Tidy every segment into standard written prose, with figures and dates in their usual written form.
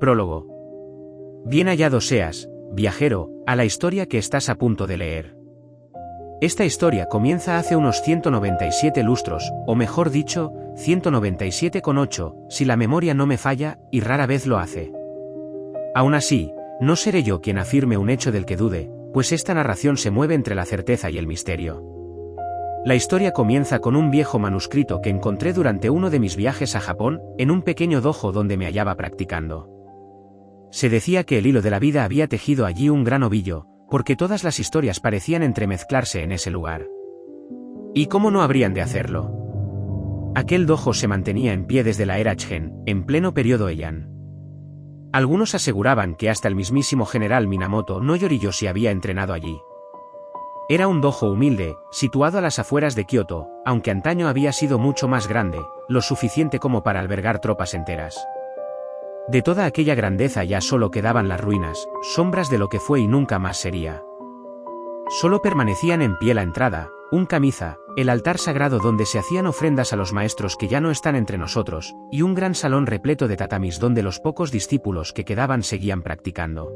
Prólogo. Bien hallado seas, viajero, a la historia que estás a punto de leer. Esta historia comienza hace unos 197 lustros, o mejor dicho, 197,8, si la memoria no me falla, y rara vez lo hace. Aún así, no seré yo quien afirme un hecho del que dude, pues esta narración se mueve entre la certeza y el misterio. La historia comienza con un viejo manuscrito que encontré durante uno de mis viajes a Japón, en un pequeño dojo donde me hallaba practicando. Se decía que el hilo de la vida había tejido allí un gran ovillo, porque todas las historias parecían entremezclarse en ese lugar. ¿Y cómo no habrían de hacerlo? Aquel dojo se mantenía en pie desde la era Chgen, en pleno periodo Heian. Algunos aseguraban que hasta el mismísimo general Minamoto no Yoriyoshi había entrenado allí. Era un dojo humilde, situado a las afueras de Kioto, aunque antaño había sido mucho más grande, lo suficiente como para albergar tropas enteras. De toda aquella grandeza ya solo quedaban las ruinas, sombras de lo que fue y nunca más sería. Solo permanecían en pie la entrada, un kamiza, el altar sagrado donde se hacían ofrendas a los maestros que ya no están entre nosotros, y un gran salón repleto de tatamis donde los pocos discípulos que quedaban seguían practicando.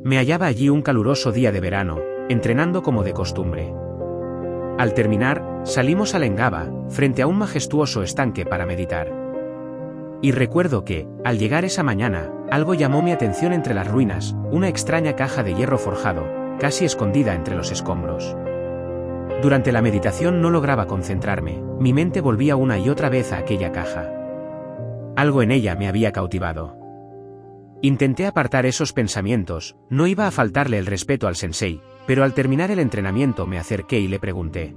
Me hallaba allí un caluroso día de verano, entrenando como de costumbre. Al terminar, salimos al Engaba, frente a un majestuoso estanque para meditar. Y recuerdo que, al llegar esa mañana, algo llamó mi atención entre las ruinas, una extraña caja de hierro forjado, casi escondida entre los escombros. Durante la meditación no lograba concentrarme, mi mente volvía una y otra vez a aquella caja. Algo en ella me había cautivado. Intenté apartar esos pensamientos, no iba a faltarle el respeto al sensei, pero al terminar el entrenamiento me acerqué y le pregunté.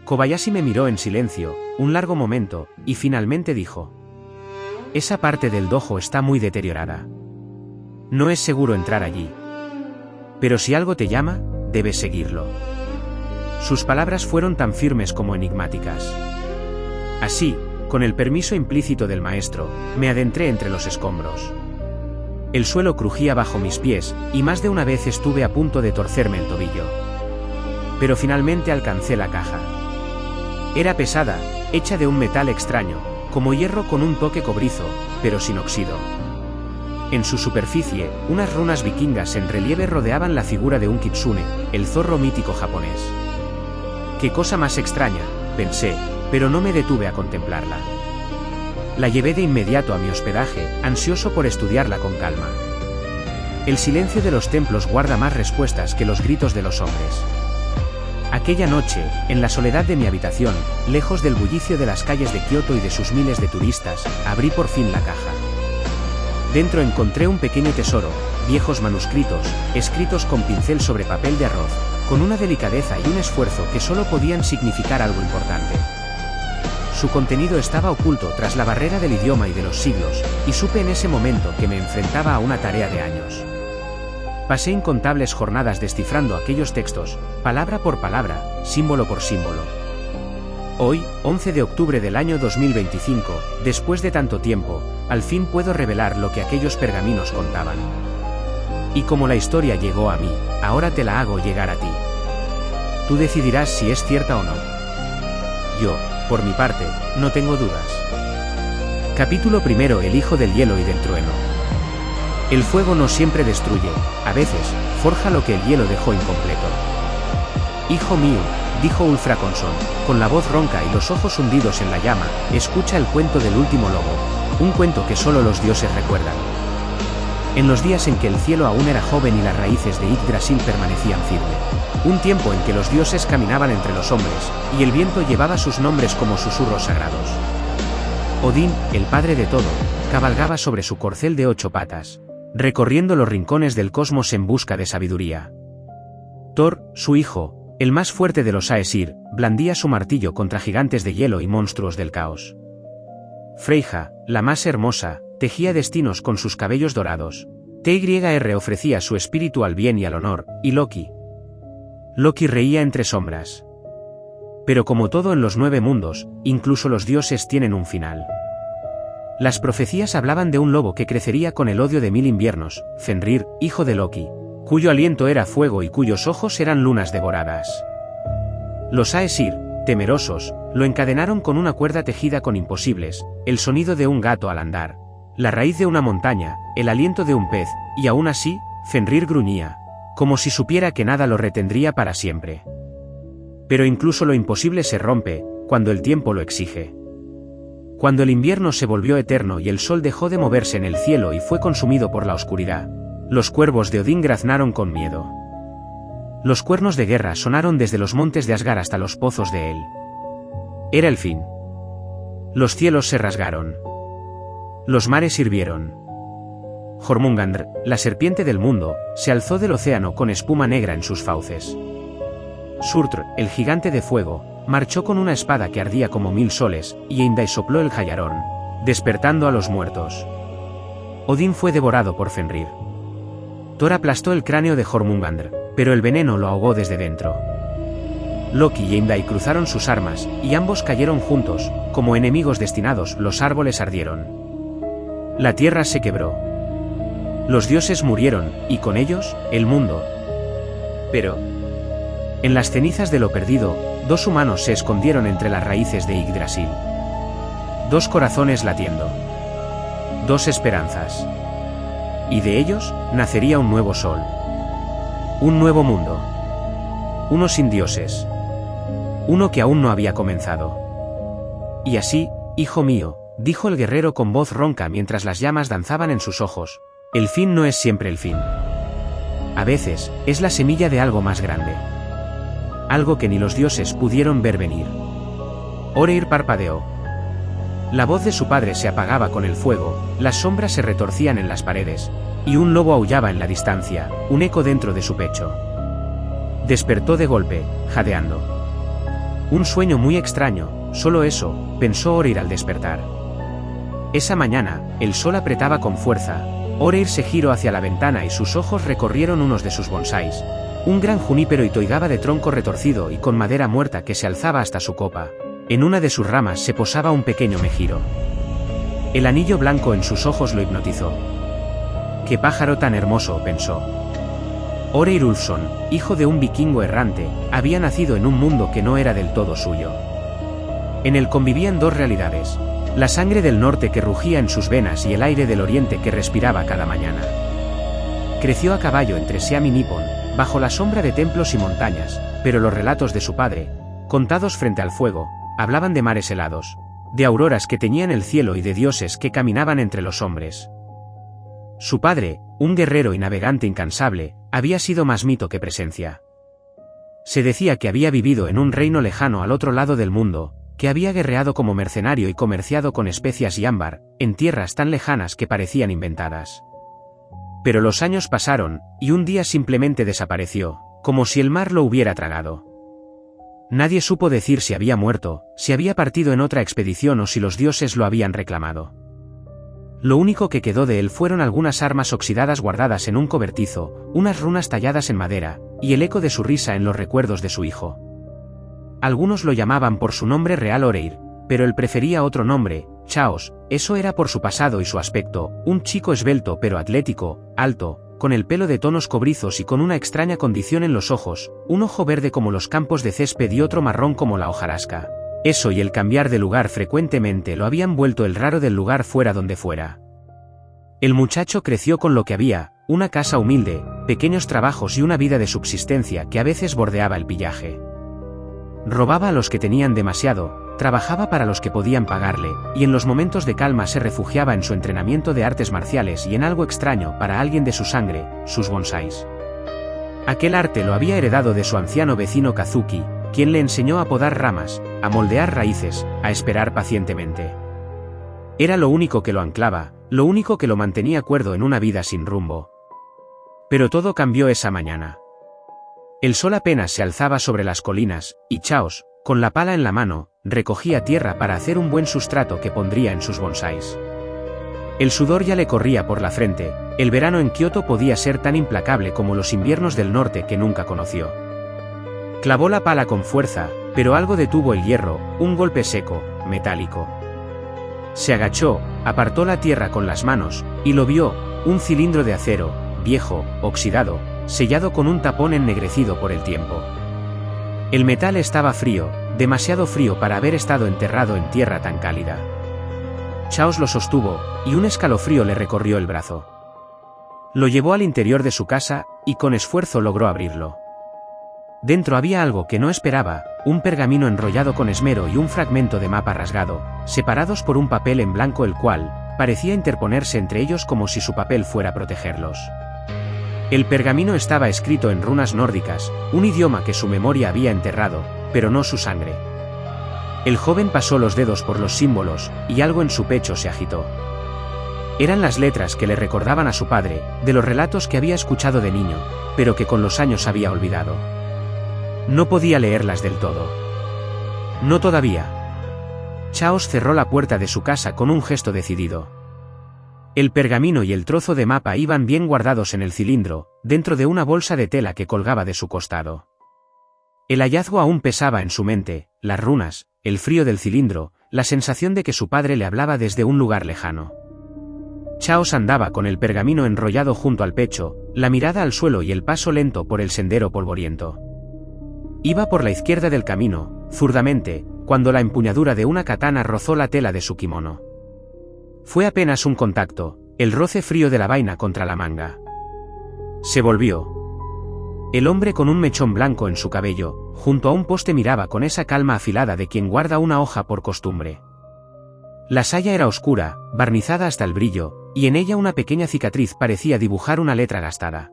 Kobayashi me miró en silencio, un largo momento, y finalmente dijo: esa parte del dojo está muy deteriorada. No es seguro entrar allí. Pero si algo te llama, debes seguirlo. Sus palabras fueron tan firmes como enigmáticas. Así, con el permiso implícito del maestro, me adentré entre los escombros. El suelo crujía bajo mis pies, y más de una vez estuve a punto de torcerme el tobillo. Pero finalmente alcancé la caja. Era pesada, hecha de un metal extraño, como hierro con un toque cobrizo, pero sin óxido. En su superficie, unas runas vikingas en relieve rodeaban la figura de un kitsune, el zorro mítico japonés. Qué cosa más extraña, pensé, pero no me detuve a contemplarla. La llevé de inmediato a mi hospedaje, ansioso por estudiarla con calma. El silencio de los templos guarda más respuestas que los gritos de los hombres. Aquella noche, en la soledad de mi habitación, lejos del bullicio de las calles de Kioto y de sus miles de turistas, abrí por fin la caja. Dentro encontré un pequeño tesoro, viejos manuscritos, escritos con pincel sobre papel de arroz, con una delicadeza y un esfuerzo que solo podían significar algo importante. Su contenido estaba oculto tras la barrera del idioma y de los siglos, y supe en ese momento que me enfrentaba a una tarea de años. Pasé incontables jornadas descifrando aquellos textos, palabra por palabra, símbolo por símbolo. Hoy, 11 de octubre del año 2025, después de tanto tiempo, al fin puedo revelar lo que aquellos pergaminos contaban. Y como la historia llegó a mí, ahora te la hago llegar a ti. Tú decidirás si es cierta o no. Yo, por mi parte, no tengo dudas. Capítulo primero: El hijo del hielo y del trueno. El fuego no siempre destruye, a veces, forja lo que el hielo dejó incompleto. Hijo mío, dijo Ulfraconson, con la voz ronca y los ojos hundidos en la llama, escucha el cuento del último lobo, un cuento que solo los dioses recuerdan. En los días en que el cielo aún era joven y las raíces de Yggdrasil permanecían firmes, un tiempo en que los dioses caminaban entre los hombres, y el viento llevaba sus nombres como susurros sagrados. Odín, el padre de todo, cabalgaba sobre su corcel de 8 patas, recorriendo los rincones del cosmos en busca de sabiduría. Thor, su hijo, el más fuerte de los Aesir, blandía su martillo contra gigantes de hielo y monstruos del caos. Freyja, la más hermosa, tejía destinos con sus cabellos dorados. Tyr ofrecía su espíritu al bien y al honor, y Loki reía entre sombras. Pero como todo en los 9 mundos, incluso los dioses tienen un final. Las profecías hablaban de un lobo que crecería con el odio de 1000 inviernos, Fenrir, hijo de Loki, cuyo aliento era fuego y cuyos ojos eran lunas devoradas. Los Aesir, temerosos, lo encadenaron con una cuerda tejida con imposibles, el sonido de un gato al andar, la raíz de una montaña, el aliento de un pez, y aún así, Fenrir gruñía, como si supiera que nada lo retendría para siempre. Pero incluso lo imposible se rompe, cuando el tiempo lo exige. Cuando el invierno se volvió eterno y el sol dejó de moverse en el cielo y fue consumido por la oscuridad, los cuervos de Odín graznaron con miedo. Los cuernos de guerra sonaron desde los montes de Asgard hasta los pozos de El. Era el fin. Los cielos se rasgaron. Los mares hirvieron. Jormungandr, la serpiente del mundo, se alzó del océano con espuma negra en sus fauces. Surtr, el gigante de fuego, marchó con una espada que ardía como 1000 soles, y Heimdall sopló el jayarón, despertando a los muertos. Odín fue devorado por Fenrir. Thor aplastó el cráneo de Jormungandr, pero el veneno lo ahogó desde dentro. Loki y Heimdall cruzaron sus armas, y ambos cayeron juntos, como enemigos destinados. Los árboles ardieron. La tierra se quebró. Los dioses murieron, y con ellos, el mundo. Pero, en las cenizas de lo perdido, 2 humanos se escondieron entre las raíces de Yggdrasil. 2 corazones latiendo. 2 esperanzas. Y de ellos, nacería un nuevo sol. Un nuevo mundo. Uno sin dioses. Uno que aún no había comenzado. Y así, hijo mío, dijo el guerrero con voz ronca mientras las llamas danzaban en sus ojos, el fin no es siempre el fin. A veces, es la semilla de algo más grande. Algo que ni los dioses pudieron ver venir. Oreir parpadeó. La voz de su padre se apagaba con el fuego, las sombras se retorcían en las paredes, y un lobo aullaba en la distancia, un eco dentro de su pecho. Despertó de golpe, jadeando. Un sueño muy extraño, solo eso, pensó Oreir al despertar. Esa mañana, el sol apretaba con fuerza. Oreir se giró hacia la ventana y sus ojos recorrieron unos de sus bonsáis. Un gran junípero itoigaba de tronco retorcido y con madera muerta que se alzaba hasta su copa. En una de sus ramas se posaba un pequeño mejiro. El anillo blanco en sus ojos lo hipnotizó. ¡Qué pájaro tan hermoso!, pensó. Oreir Ulfson, hijo de un vikingo errante, había nacido en un mundo que no era del todo suyo. En él convivían 2 realidades: la sangre del norte que rugía en sus venas y el aire del oriente que respiraba cada mañana. Creció a caballo entre Siam y Nippon, bajo la sombra de templos y montañas, pero los relatos de su padre, contados frente al fuego, hablaban de mares helados, de auroras que teñían el cielo y de dioses que caminaban entre los hombres. Su padre, un guerrero y navegante incansable, había sido más mito que presencia. Se decía que había vivido en un reino lejano al otro lado del mundo, que había guerreado como mercenario y comerciado con especias y ámbar, en tierras tan lejanas que parecían inventadas. Pero los años pasaron, y un día simplemente desapareció, como si el mar lo hubiera tragado. Nadie supo decir si había muerto, si había partido en otra expedición o si los dioses lo habían reclamado. Lo único que quedó de él fueron algunas armas oxidadas guardadas en un cobertizo, unas runas talladas en madera, y el eco de su risa en los recuerdos de su hijo. Algunos lo llamaban por su nombre real Oreir, pero él prefería otro nombre, Chaos. Eso era por su pasado y su aspecto, un chico esbelto pero atlético, alto, con el pelo de tonos cobrizos y con una extraña condición en los ojos, un ojo verde como los campos de césped y otro marrón como la hojarasca. Eso y el cambiar de lugar frecuentemente lo habían vuelto el raro del lugar fuera donde fuera. El muchacho creció con lo que había, una casa humilde, pequeños trabajos y una vida de subsistencia que a veces bordeaba el pillaje. Robaba a los que tenían demasiado, trabajaba para los que podían pagarle, y en los momentos de calma se refugiaba en su entrenamiento de artes marciales y en algo extraño para alguien de su sangre, sus bonsáis. Aquel arte lo había heredado de su anciano vecino Kazuki, quien le enseñó a podar ramas, a moldear raíces, a esperar pacientemente. Era lo único que lo anclaba, lo único que lo mantenía cuerdo en una vida sin rumbo. Pero todo cambió esa mañana. El sol apenas se alzaba sobre las colinas, y Chaos, con la pala en la mano, recogía tierra para hacer un buen sustrato que pondría en sus bonsáis. El sudor ya le corría por la frente, el verano en Kioto podía ser tan implacable como los inviernos del norte que nunca conoció. Clavó la pala con fuerza, pero algo detuvo el hierro, un golpe seco, metálico. Se agachó, apartó la tierra con las manos, y lo vio, un cilindro de acero, viejo, oxidado, sellado con un tapón ennegrecido por el tiempo. El metal estaba frío, demasiado frío para haber estado enterrado en tierra tan cálida. Chaos lo sostuvo, y un escalofrío le recorrió el brazo. Lo llevó al interior de su casa, y con esfuerzo logró abrirlo. Dentro había algo que no esperaba, un pergamino enrollado con esmero y un fragmento de mapa rasgado, separados por un papel en blanco el cual parecía interponerse entre ellos como si su papel fuera a protegerlos. El pergamino estaba escrito en runas nórdicas, un idioma que su memoria había enterrado, pero no su sangre. El joven pasó los dedos por los símbolos, y algo en su pecho se agitó. Eran las letras que le recordaban a su padre, de los relatos que había escuchado de niño, pero que con los años había olvidado. No podía leerlas del todo. No todavía. Chaos cerró la puerta de su casa con un gesto decidido. El pergamino y el trozo de mapa iban bien guardados en el cilindro, dentro de una bolsa de tela que colgaba de su costado. El hallazgo aún pesaba en su mente, las runas, el frío del cilindro, la sensación de que su padre le hablaba desde un lugar lejano. Chaos andaba con el pergamino enrollado junto al pecho, la mirada al suelo y el paso lento por el sendero polvoriento. Iba por la izquierda del camino, zurdamente, cuando la empuñadura de una katana rozó la tela de su kimono. Fue apenas un contacto, el roce frío de la vaina contra la manga. Se volvió. El hombre con un mechón blanco en su cabello, junto a un poste miraba con esa calma afilada de quien guarda una hoja por costumbre. La saya era oscura, barnizada hasta el brillo, y en ella una pequeña cicatriz parecía dibujar una letra gastada.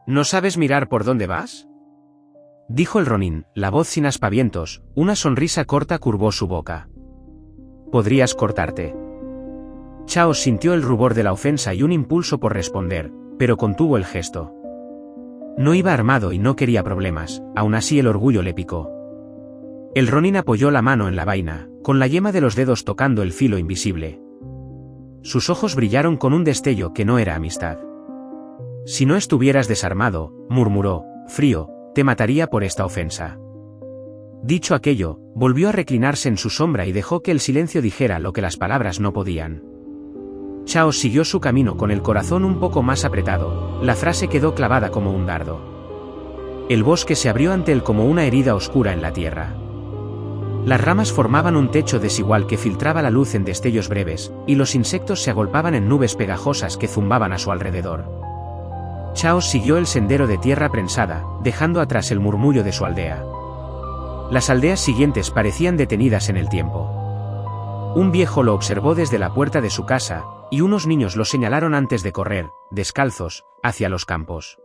¿No sabes mirar por dónde vas?, dijo el ronin, la voz sin aspavientos, una sonrisa corta curvó su boca. Podrías cortarte. Chaos sintió el rubor de la ofensa y un impulso por responder, pero contuvo el gesto. No iba armado y no quería problemas, aún así el orgullo le picó. El ronin apoyó la mano en la vaina, con la yema de los dedos tocando el filo invisible. Sus ojos brillaron con un destello que no era amistad. Si no estuvieras desarmado, murmuró, frío, te mataría por esta ofensa. Dicho aquello, volvió a reclinarse en su sombra y dejó que el silencio dijera lo que las palabras no podían. Chaos siguió su camino con el corazón un poco más apretado, la frase quedó clavada como un dardo. El bosque se abrió ante él como una herida oscura en la tierra. Las ramas formaban un techo desigual que filtraba la luz en destellos breves, y los insectos se agolpaban en nubes pegajosas que zumbaban a su alrededor. Chaos siguió el sendero de tierra prensada, dejando atrás el murmullo de su aldea. Las aldeas siguientes parecían detenidas en el tiempo. Un viejo lo observó desde la puerta de su casa, y unos niños lo señalaron antes de correr, descalzos, hacia los campos.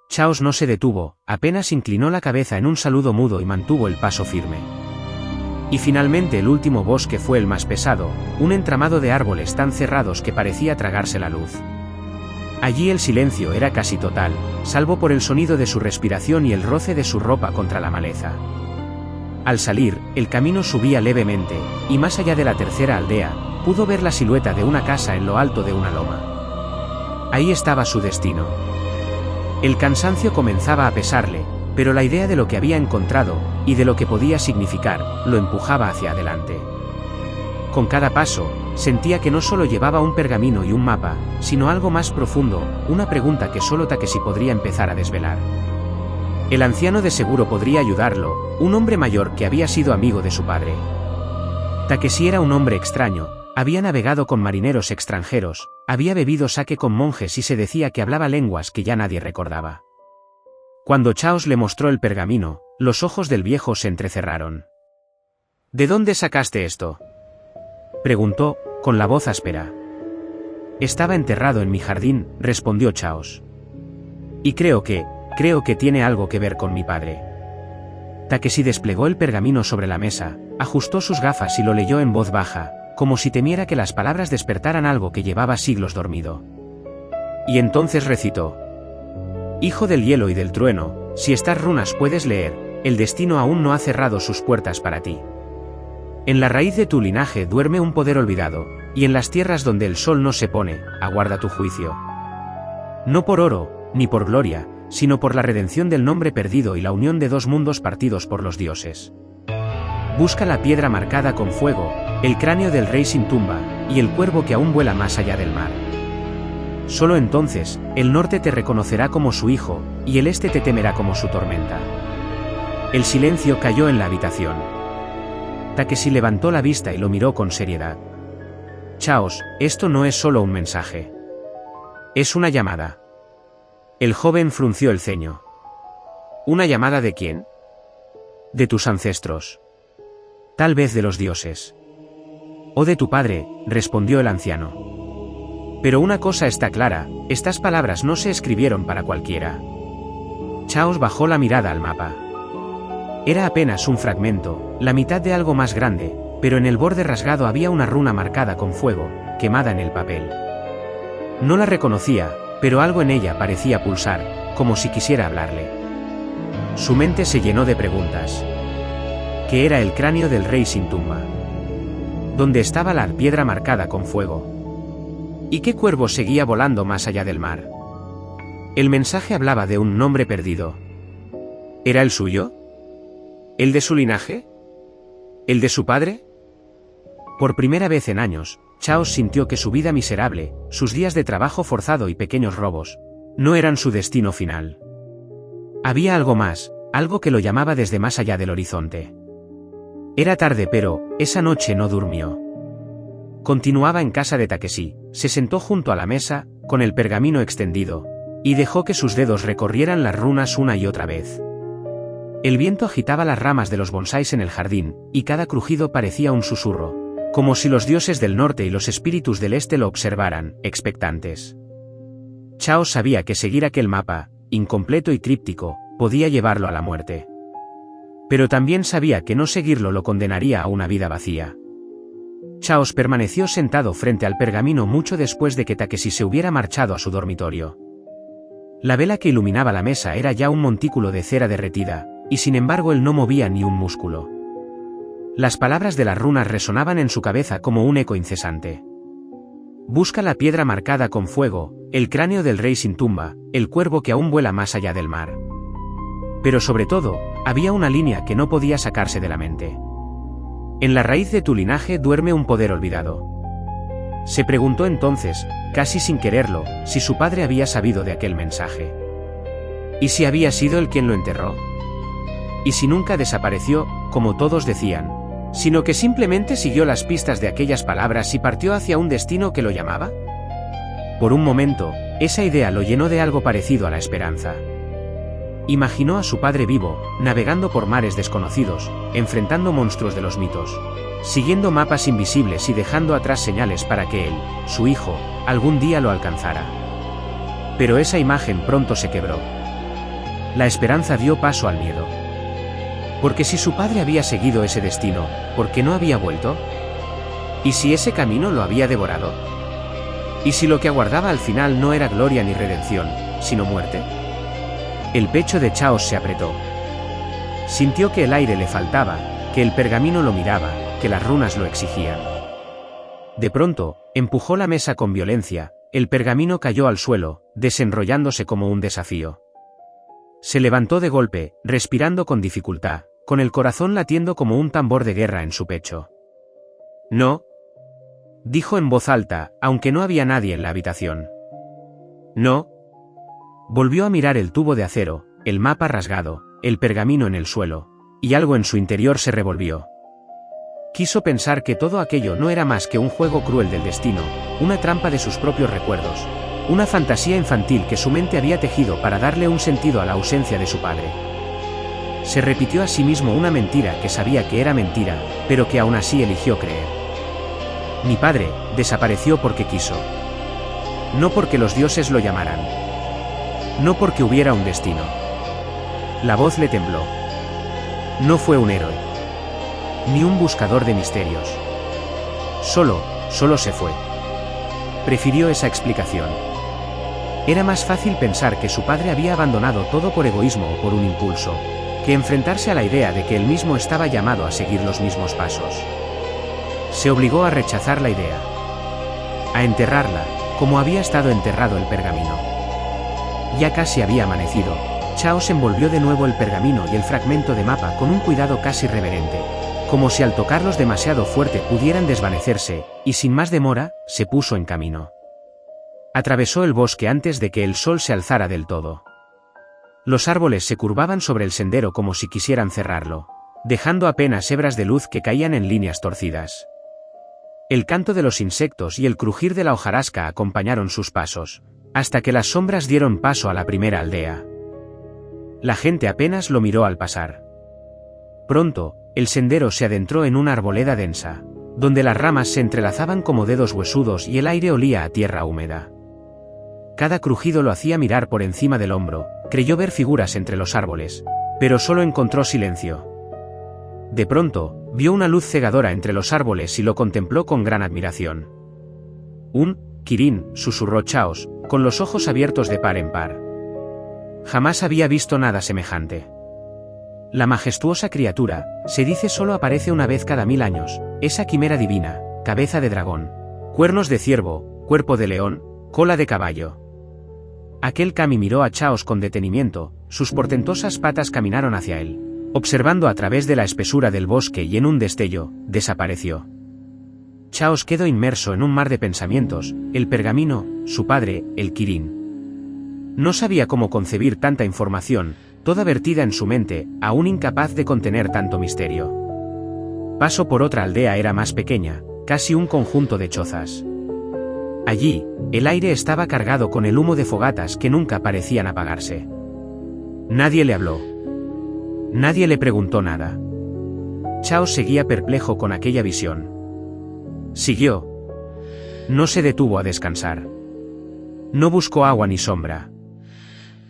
Chaos no se detuvo, apenas inclinó la cabeza en un saludo mudo y mantuvo el paso firme. Y finalmente el último bosque fue el más pesado, un entramado de árboles tan cerrados que parecía tragarse la luz. Allí el silencio era casi total, salvo por el sonido de su respiración y el roce de su ropa contra la maleza. Al salir, el camino subía levemente, y más allá de la tercera aldea, pudo ver la silueta de una casa en lo alto de una loma. Ahí estaba su destino. El cansancio comenzaba a pesarle, pero la idea de lo que había encontrado, y de lo que podía significar, lo empujaba hacia adelante. Con cada paso, sentía que no solo llevaba un pergamino y un mapa, sino algo más profundo, una pregunta que solo Takeshi podría empezar a desvelar. El anciano de seguro podría ayudarlo, un hombre mayor que había sido amigo de su padre. Takeshi era un hombre extraño, había navegado con marineros extranjeros, había bebido sake con monjes y se decía que hablaba lenguas que ya nadie recordaba. Cuando Chaos le mostró el pergamino, los ojos del viejo se entrecerraron. ¿De dónde sacaste esto?, preguntó, con la voz áspera. Estaba enterrado en mi jardín, respondió Chaos. Y creo que tiene algo que ver con mi padre. Takeshi desplegó el pergamino sobre la mesa, ajustó sus gafas y lo leyó en voz baja, como si temiera que las palabras despertaran algo que llevaba siglos dormido. Y entonces recitó: Hijo del hielo y del trueno, si estas runas puedes leer, el destino aún no ha cerrado sus puertas para ti. En la raíz de tu linaje duerme un poder olvidado, y en las tierras donde el sol no se pone, aguarda tu juicio. No por oro, ni por gloria, sino por la redención del nombre perdido y la unión de dos mundos partidos por los dioses. Busca la piedra marcada con fuego, el cráneo del rey sin tumba, y el cuervo que aún vuela más allá del mar. Solo entonces, el norte te reconocerá como su hijo, y el este te temerá como su tormenta. El silencio cayó en la habitación. Takeshi levantó la vista y lo miró con seriedad. Chaos, esto no es solo un mensaje. Es una llamada. El joven frunció el ceño. ¿Una llamada de quién? De tus ancestros. Tal vez de los dioses. O de tu padre, respondió el anciano. Pero una cosa está clara, estas palabras no se escribieron para cualquiera. Chaos bajó la mirada al mapa. Era apenas un fragmento, la mitad de algo más grande, pero en el borde rasgado había una runa marcada con fuego, quemada en el papel. No la reconocía, pero algo en ella parecía pulsar, como si quisiera hablarle. Su mente se llenó de preguntas. ¿Qué era el cráneo del rey sin tumba? ¿Dónde estaba la piedra marcada con fuego? ¿Y qué cuervo seguía volando más allá del mar? El mensaje hablaba de un nombre perdido. ¿Era el suyo? ¿El de su linaje? ¿El de su padre? Por primera vez en años, Chaos sintió que su vida miserable, sus días de trabajo forzado y pequeños robos, no eran su destino final. Había algo más, algo que lo llamaba desde más allá del horizonte. Era tarde pero, esa noche no durmió. Continuaba en casa de Takeshi, se sentó junto a la mesa, con el pergamino extendido, y dejó que sus dedos recorrieran las runas una y otra vez. El viento agitaba las ramas de los bonsáis en el jardín, y cada crujido parecía un susurro, como si los dioses del norte y los espíritus del este lo observaran, expectantes. Chaos sabía que seguir aquel mapa, incompleto y críptico, podía llevarlo a la muerte. Pero también sabía que no seguirlo lo condenaría a una vida vacía. Chaos permaneció sentado frente al pergamino mucho después de que Takeshi se hubiera marchado a su dormitorio. La vela que iluminaba la mesa era ya un montículo de cera derretida, y sin embargo él no movía ni un músculo. Las palabras de las runas resonaban en su cabeza como un eco incesante. Busca la piedra marcada con fuego, el cráneo del rey sin tumba, el cuervo que aún vuela más allá del mar. Pero sobre todo, había una línea que no podía sacarse de la mente. En la raíz de tu linaje duerme un poder olvidado. Se preguntó entonces, casi sin quererlo, si su padre había sabido de aquel mensaje. ¿Y si había sido él quien lo enterró? ¿Y si nunca desapareció, como todos decían, sino que simplemente siguió las pistas de aquellas palabras y partió hacia un destino que lo llamaba? Por un momento, esa idea lo llenó de algo parecido a la esperanza. Imaginó a su padre vivo, navegando por mares desconocidos, enfrentando monstruos de los mitos, siguiendo mapas invisibles y dejando atrás señales para que él, su hijo, algún día lo alcanzara. Pero esa imagen pronto se quebró. La esperanza dio paso al miedo. Porque si su padre había seguido ese destino, ¿por qué no había vuelto? ¿Y si ese camino lo había devorado? ¿Y si lo que aguardaba al final no era gloria ni redención, sino muerte? El pecho de Chaos se apretó. Sintió que el aire le faltaba, que el pergamino lo miraba, que las runas lo exigían. De pronto, empujó la mesa con violencia, el pergamino cayó al suelo, desenrollándose como un desafío. Se levantó de golpe, respirando con dificultad, con el corazón latiendo como un tambor de guerra en su pecho. «No», dijo en voz alta, aunque no había nadie en la habitación. «No». Volvió a mirar el tubo de acero, el mapa rasgado, el pergamino en el suelo, y algo en su interior se revolvió. Quiso pensar que todo aquello no era más que un juego cruel del destino, una trampa de sus propios recuerdos, una fantasía infantil que su mente había tejido para darle un sentido a la ausencia de su padre. Se repitió a sí mismo una mentira que sabía que era mentira, pero que aún así eligió creer. Mi padre desapareció porque quiso. No porque los dioses lo llamaran. No porque hubiera un destino. La voz le tembló. No fue un héroe. Ni un buscador de misterios. Solo se fue. Prefirió esa explicación. Era más fácil pensar que su padre había abandonado todo por egoísmo o por un impulso, que enfrentarse a la idea de que él mismo estaba llamado a seguir los mismos pasos. Se obligó a rechazar la idea. A enterrarla, como había estado enterrado el pergamino. Ya casi había amanecido. Chaos envolvió de nuevo el pergamino y el fragmento de mapa con un cuidado casi reverente, como si al tocarlos demasiado fuerte pudieran desvanecerse, y sin más demora, se puso en camino. Atravesó el bosque antes de que el sol se alzara del todo. Los árboles se curvaban sobre el sendero como si quisieran cerrarlo, dejando apenas hebras de luz que caían en líneas torcidas. El canto de los insectos y el crujir de la hojarasca acompañaron sus pasos, hasta que las sombras dieron paso a la primera aldea. La gente apenas lo miró al pasar. Pronto, el sendero se adentró en una arboleda densa, donde las ramas se entrelazaban como dedos huesudos y el aire olía a tierra húmeda. Cada crujido lo hacía mirar por encima del hombro, creyó ver figuras entre los árboles, pero solo encontró silencio. De pronto, vio una luz cegadora entre los árboles y lo contempló con gran admiración. «Un Kirin», susurró Chaos, con los ojos abiertos de par en par. Jamás había visto nada semejante. La majestuosa criatura, se dice solo aparece una vez cada 1000 años, esa quimera divina, cabeza de dragón, cuernos de ciervo, cuerpo de león, cola de caballo. Aquel kami miró a Chaos con detenimiento, sus portentosas patas caminaron hacia él, observando a través de la espesura del bosque y en un destello, desapareció. Chaos quedó inmerso en un mar de pensamientos, el pergamino, su padre, el Kirin. No sabía cómo concebir tanta información, toda vertida en su mente, aún incapaz de contener tanto misterio. Pasó por otra aldea era más pequeña, casi un conjunto de chozas. Allí, el aire estaba cargado con el humo de fogatas que nunca parecían apagarse. Nadie le habló. Nadie le preguntó nada. Chaos seguía perplejo con aquella visión. Siguió. No se detuvo a descansar. No buscó agua ni sombra.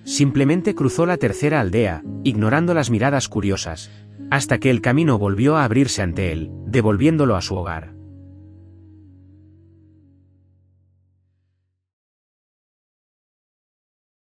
Simplemente cruzó la tercera aldea, ignorando las miradas curiosas, hasta que el camino volvió a abrirse ante él, devolviéndolo a su hogar.